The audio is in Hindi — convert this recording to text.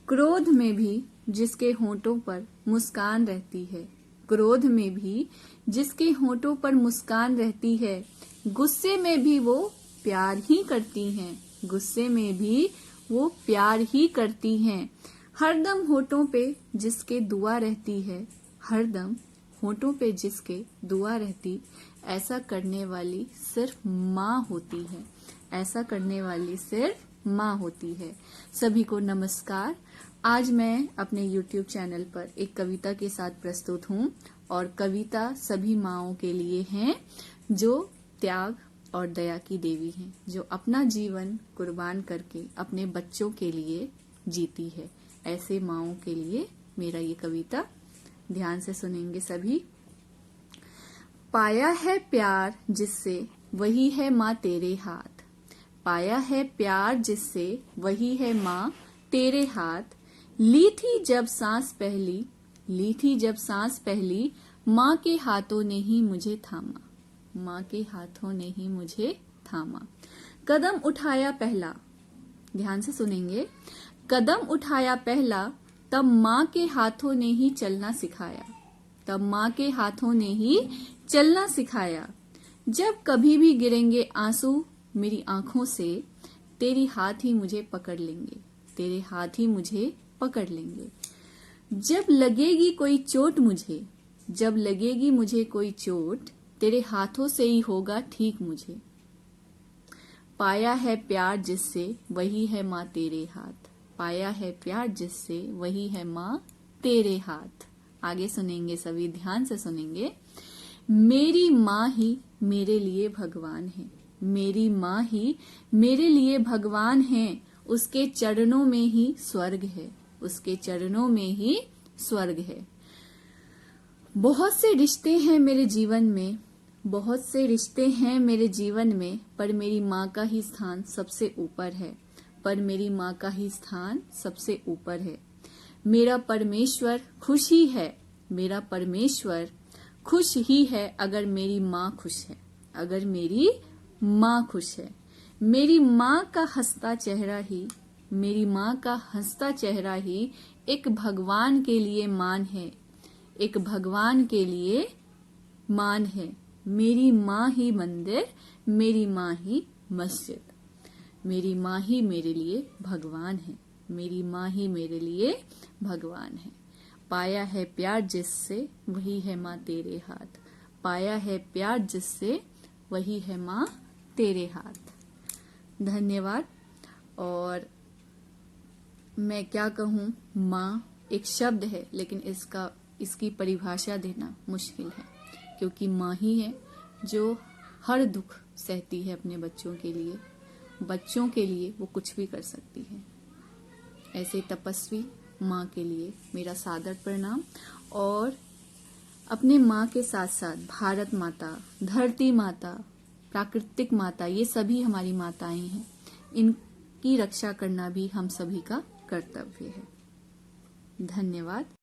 क्रोध में भी जिसके होठों पर मुस्कान रहती है, क्रोध में भी जिसके होठों पर मुस्कान रहती है, गुस्से में भी वो प्यार ही करती हैं, गुस्से में भी वो प्यार ही करती हैं। हरदम होठों पे जिसके दुआ रहती है, हरदम होठों पे जिसके दुआ रहती, ऐसा करने वाली सिर्फ माँ होती है, ऐसा करने वाली सिर्फ माँ होती है। सभी को नमस्कार। आज मैं अपने YouTube चैनल पर एक कविता के साथ प्रस्तुत हूँ और कविता सभी माँओं के लिए है जो त्याग और दया की देवी हैं, जो अपना जीवन कुर्बान करके अपने बच्चों के लिए जीती है। ऐसे माँओं के लिए मेरा ये कविता, ध्यान से सुनेंगे सभी। पाया है प्यार जिससे वही है माँ तेरे हाथ, पाया है प्यार जिससे वही है माँ तेरे हाथ। ली थी जब सांस पहली, ली थी जब सांस पहली, माँ के हाथों ने ही मुझे थामा, माँ के हाथों ने ही मुझे थामा। कदम उठाया पहला, ध्यान से सुनेंगे, कदम उठाया पहला, तब माँ के हाथों ने ही चलना सिखाया, तब माँ के हाथों ने ही चलना सिखाया। जब कभी भी गिरेंगे आंसू मेरी आंखों से, तेरी हाथ ही मुझे पकड़ लेंगे, तेरे हाथ ही मुझे पकड़ लेंगे। जब लगेगी कोई चोट मुझे, जब लगेगी मुझे कोई चोट, तेरे हाथों से ही होगा ठीक मुझे। पाया है प्यार जिससे वही है माँ तेरे हाथ, पाया है प्यार जिससे वही है माँ तेरे हाथ। आगे सुनेंगे सभी, ध्यान से सुनेंगे। मेरी माँ ही मेरे लिए भगवान है, मेरी माँ ही मेरे लिए भगवान है, उसके चरणों में ही स्वर्ग है, उसके चरणों में ही स्वर्ग है। बहुत से रिश्ते हैं मेरे जीवन में, बहुत से रिश्ते हैं मेरे जीवन में, पर मेरी माँ का ही स्थान सबसे ऊपर है, पर मेरी माँ का ही स्थान सबसे ऊपर है। मेरा परमेश्वर खुश ही है, मेरा परमेश्वर खुश ही है अगर मेरी माँ खुश है, अगर मेरी माँ खुश है। मेरी माँ का हंसता चेहरा ही, मेरी माँ का हंसता चेहरा ही एक भगवान के लिए मान है, एक भगवान के लिए मान है। मेरी माँ ही मंदिर, मेरी माँ ही मस्जिद, मेरी माँ ही मेरे लिए भगवान है, मेरी माँ ही मेरे लिए भगवान है। पाया है प्यार जिससे वही है माँ तेरे हाथ, पाया है प्यार जिससे वही है माँ तेरे हाथ। धन्यवाद। और मैं क्या कहूँ, माँ एक शब्द है लेकिन इसकी परिभाषा देना मुश्किल है, क्योंकि माँ ही है जो हर दुख सहती है अपने बच्चों के लिए, बच्चों के लिए वो कुछ भी कर सकती है। ऐसे तपस्वी माँ के लिए मेरा सादर प्रणाम। और अपने माँ के साथ साथ भारत माता, धरती माता, प्राकृतिक माता, ये सभी हमारी माताएं हैं, इनकी रक्षा करना भी हम सभी का कर्तव्य है। धन्यवाद।